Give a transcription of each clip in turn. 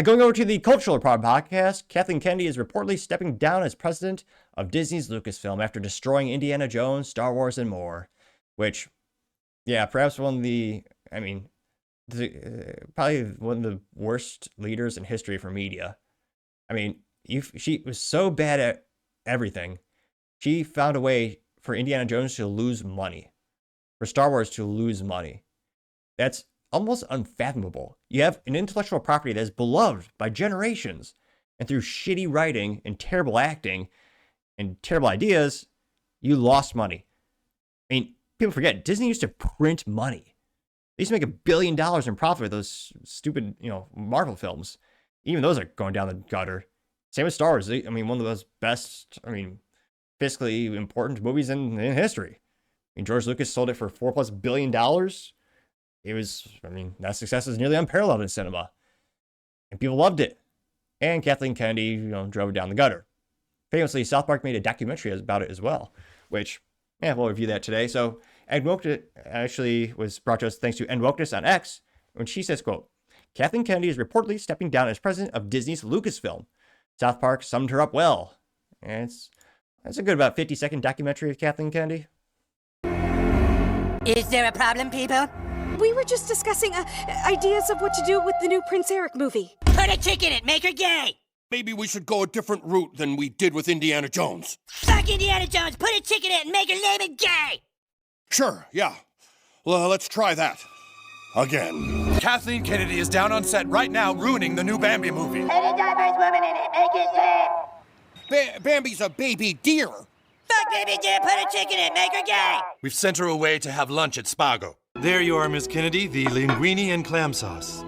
Going over to the Cultural Pod podcast, Kathleen Kennedy is reportedly stepping down as president of Disney's Lucasfilm after destroying Indiana Jones, Star Wars, and more. Which, yeah, perhaps one of the, probably one of the worst leaders in history for media. She was so bad at everything. She found a way for Indiana Jones to lose money, for Star Wars to lose money. That's almost unfathomable. You have an intellectual property that is beloved by generations, and through shitty writing and terrible acting and terrible ideas, you lost money. People forget, Disney used to print money. They used to make $1 billion in profit with those stupid, Marvel films. Even those are going down the gutter. Same with Star Wars. One of those best, fiscally important movies in history. George Lucas sold it for $4+ billion. It was, that success is nearly unparalleled in cinema. And people loved it. And Kathleen Kennedy, drove it down the gutter. Famously, South Park made a documentary about it as well, which, we'll review that today. So, Ed Wokeness actually was brought to us thanks to Ed Wokeness on X, when she says, quote, Kathleen Kennedy is reportedly stepping down as president of Disney's Lucasfilm. South Park summed her up well. And it's a good about 50-second documentary of Kathleen Kennedy. Is there a problem, people? We were just discussing ideas of what to do with the new Prince Eric movie. Put a chick in it, make her gay! Maybe we should go a different route than we did with Indiana Jones. Fuck Indiana Jones, put a chick in it and make her lame and gay! Sure, yeah. Well, let's try that. Again. Kathleen Kennedy is down on set right now ruining the new Bambi movie. Put a diverse woman in it, make it gay! Bambi's a baby deer. Fuck baby dear, put a chick in it, make her gay! We've sent her away to have lunch at Spago. There you are, Miss Kennedy, the linguine and clam sauce.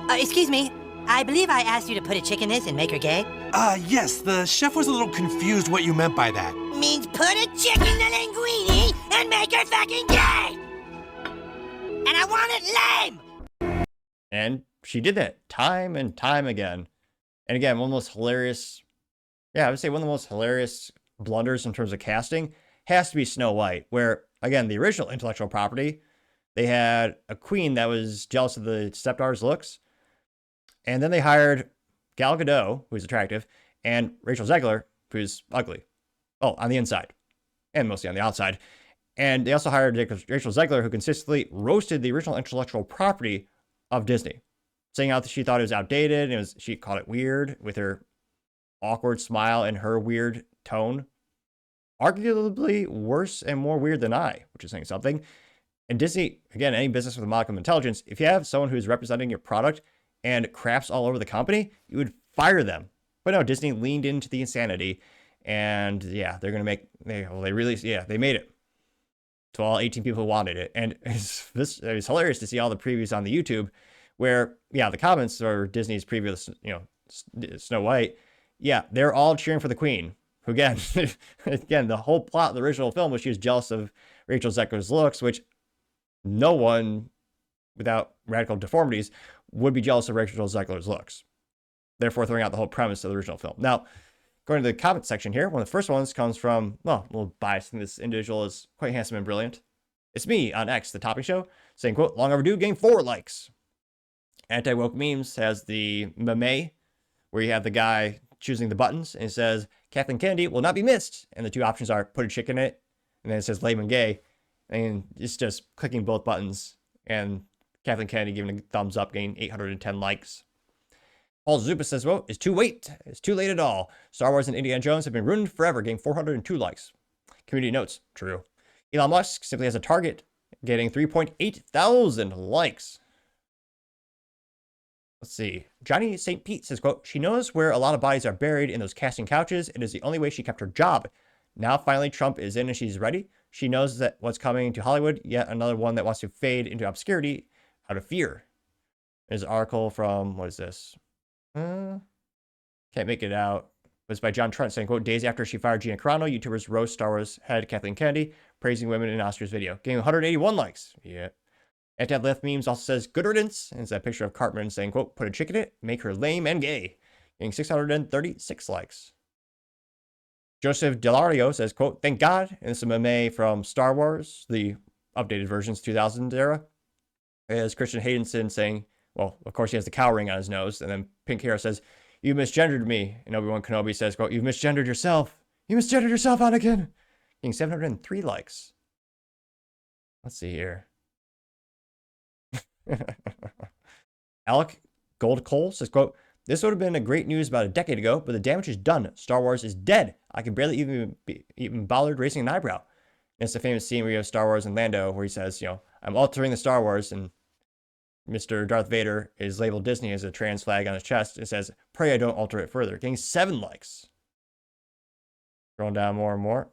Excuse me, I believe I asked you to put a chick in this and make her gay? Yes, the chef was a little confused what you meant by that. Means put a chick in the linguine and make her fucking gay! And I want it lame! And she did that time and time again. And again, one of the most hilarious, I would say one of the most hilarious blunders in terms of casting has to be Snow White, where, again, the original intellectual property, they had a queen that was jealous of the stepdaughter's looks. And then they hired Gal Gadot, who's attractive, and Rachel Zegler, who's ugly. Oh, on the inside. And mostly on the outside. And they also hired Rachel Zegler, who consistently roasted the original intellectual property of Disney, saying out that she thought it was outdated, and she called it weird with her awkward smile and her weird tone. Arguably worse and more weird than I, which is saying something. And Disney, again, any business with a modicum of intelligence, if you have someone who's representing your product and craps all over the company, you would fire them. But no, Disney leaned into the insanity, and they're going to make, they made it to all 18 people who wanted it. And it's hilarious to see all the previews on the YouTube where, the comments are Disney's previous, Snow White. Yeah, they're all cheering for the queen, who again, the whole plot of the original film was she was jealous of Rachel Zegler's looks, which no one without radical deformities would be jealous of Rachel Zegler's looks, therefore throwing out the whole premise of the original film. Now, going to the comment section here, one of the first ones comes from, a little biased, and this individual is quite handsome and brilliant. It's me on X, the topping show, saying, quote, long overdue, getting 4 likes. Anti-Woke Memes has the meme where you have the guy choosing the buttons, and it says, Kathleen Kennedy will not be missed. And the two options are put a chick in it, and then it says lame and gay. And it's just clicking both buttons, and Kathleen Kennedy giving a thumbs up, getting 810 likes. Paul Zupa says, well, it's too late. It's too late at all. Star Wars and Indiana Jones have been ruined forever, getting 402 likes. Community notes, true. Elon Musk simply has a target, getting 3.8 thousand likes. Let's see. Johnny St. Pete says, quote, she knows where a lot of bodies are buried in those casting couches. It is the only way she kept her job. Now finally Trump is in and she's ready. She knows that what's coming to Hollywood, yet another one that wants to fade into obscurity out of fear. There's an article from, what is this? Can't make it out. It was by John Trent saying, quote, days after she fired Gina Carano, YouTubers roast Star Wars head Kathleen Kennedy, praising women in Oscars video. Getting 181 likes. Yeah. Anti-left memes also says, good riddance. And it's a picture of Cartman saying, quote, put a chick in it, make her lame and gay. Getting 636 likes. Joseph Delario says, quote, thank God. And it's a meme from Star Wars, the updated versions, 2000 era. As Christian Haydenson saying, Well, of course, he has the cow ring on his nose. And then Pink Hair says, "You misgendered me." And Obi-Wan Kenobi says, quote, "You've misgendered yourself. You misgendered yourself, Anakin." Getting 703 likes. Let's see here. Alec Gold Cole says, quote, "This would have been a great news about a decade ago, but the damage is done. Star Wars is dead. I can barely even bothered raising an eyebrow." And it's the famous scene where you have Star Wars and Lando where he says, "I'm altering the Star Wars," and Mr. Darth Vader is labeled Disney as a trans flag on his chest. It says, "Pray I don't alter it further." Getting 7 likes. Scrolling down more and more.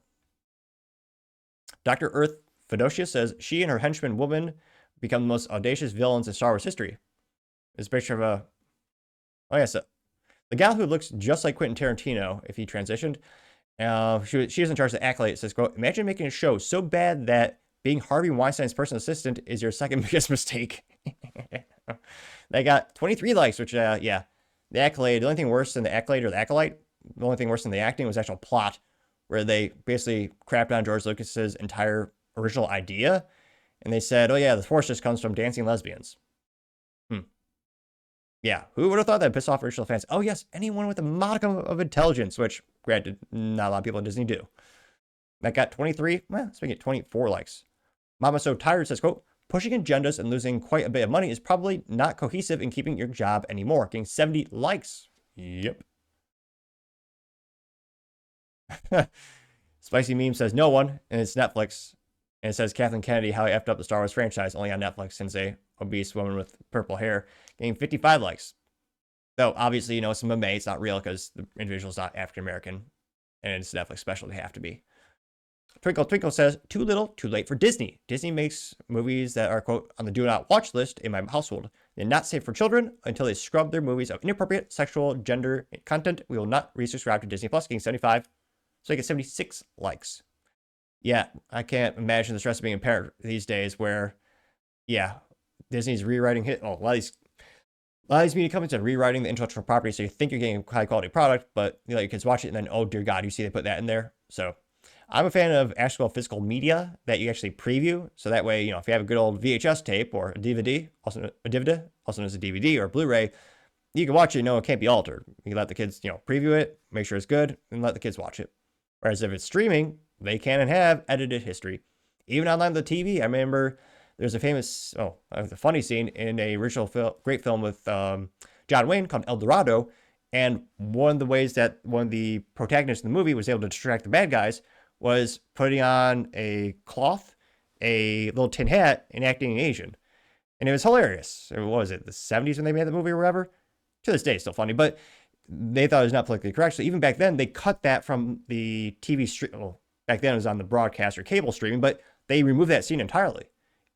Dr. Earth Fedocia says she and her henchman woman become the most audacious villains in Star Wars history. There's a picture of a... Oh, yes. The gal who looks just like Quentin Tarantino if he transitioned. She is in charge of the Acolyte. It says, quote, "Imagine making a show so bad that being Harvey Weinstein's personal assistant is your second biggest mistake." They got 23 likes, which, yeah. The Accolade, the only thing worse than the Accolade or the Acolyte, the only thing worse than the acting was actual plot, where they basically crapped on George Lucas's entire original idea. And they said, "Oh, yeah, the Force just comes from dancing lesbians." Yeah, who would have thought that pissed off original fans? Oh, yes, anyone with a modicum of intelligence, which, granted, not a lot of people at Disney do. That got 23, let's make it 24 likes. Mama So Tired says, quote, "Pushing agendas and losing quite a bit of money is probably not cohesive in keeping your job anymore." Getting 70 likes. Yep. Spicy Meme says, "No one," and it's Netflix. And it says, "Kathleen Kennedy, how I effed up the Star Wars franchise," only on Netflix since a obese woman with purple hair. Getting 55 likes. Though, obviously, it's a meme. It's not real because the individual's not African-American. And it's Netflix special. They have to be. Twinkle Twinkle says, "Too little, too late for Disney. Disney makes movies that are, quote, on the do not watch list in my household. They're not safe for children until they scrub their movies of inappropriate sexual gender content. We will not resubscribe to Disney Plus." Getting 75. So I get 76 likes. Yeah, I can't imagine the stress of being a parent these days where, yeah, Disney's rewriting a lot of these media companies are rewriting the intellectual property, so you think you're getting a high quality product, but you let your kids watch it and then, oh dear God, you see they put that in there. So I'm a fan of actual physical media that you actually preview. So that way, if you have a good old VHS tape or a DVD, also known as a DVD or a Blu-ray, you can watch it, it can't be altered. You can let the kids, preview it, make sure it's good, and let the kids watch it. Whereas if it's streaming, they can and have edited history. Even online on the TV, I remember there's a funny scene in a original great film with John Wayne called El Dorado. And one of the ways that one of the protagonists in the movie was able to distract the bad guys was putting on a cloth, a little tin hat, and acting Asian. And it was hilarious. What was it, the 70s when they made the movie or whatever? To this day, it's still funny, but they thought it was not politically correct. So even back then, they cut that from the TV stream. Well, back then it was on the broadcast or cable streaming, but they removed that scene entirely.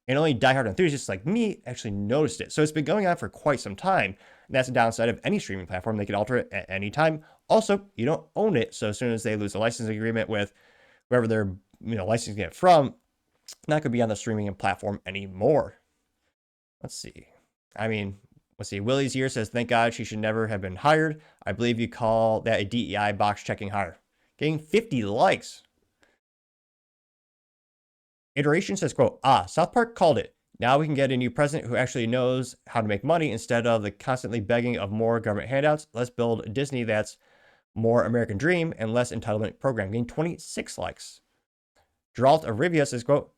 And only diehard enthusiasts like me actually noticed it. So it's been going on for quite some time. And that's the downside of any streaming platform. They can alter it at any time. Also, you don't own it. So as soon as they lose a licensing agreement with whoever they're licensing it from, not going to be on the streaming platform anymore. Let's see. Willie's here says, "Thank God she should never have been hired. I believe you call that a DEI box checking hire." Getting 50 likes. Iteration says, quote, "South Park called it. Now we can get a new president who actually knows how to make money instead of the constantly begging of more government handouts. Let's build a Disney that's more American dream and less entitlement program." Getting 26 likes. Geralt of Rivia says, quote,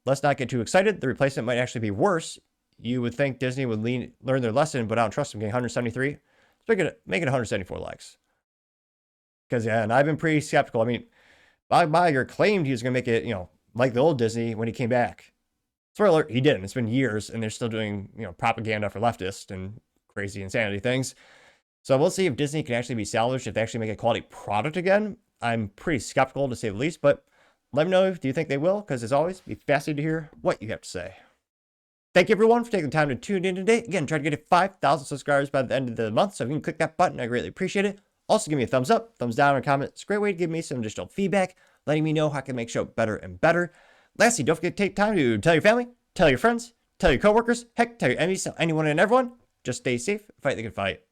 "Let's not get too excited. The replacement might actually be worse. You would think Disney would learn their lesson, but I don't trust them." Getting 173. So make it 174 likes. Because, yeah, and I've been pretty skeptical. Bob Iger claimed he was going to make it, like the old Disney when he came back. Spoiler alert, he didn't. It's been years, and they're still doing, propaganda for leftists and crazy insanity things. So we'll see if Disney can actually be salvaged, if they actually make a quality product again. I'm pretty skeptical, to say the least, but let me know if you think they will, because as always, it'd be fascinating to hear what you have to say. Thank you, everyone, for taking the time to tune in today. Again, try to get to 5,000 subscribers by the end of the month, so if you can click that button, I greatly appreciate it. Also, give me a thumbs up, thumbs down, or comment. It's a great way to give me some additional feedback, letting me know how I can make the show better and better. Lastly, don't forget to take time to tell your family, tell your friends, tell your coworkers, heck, tell your enemies, tell anyone and everyone. Just stay safe, fight the good fight.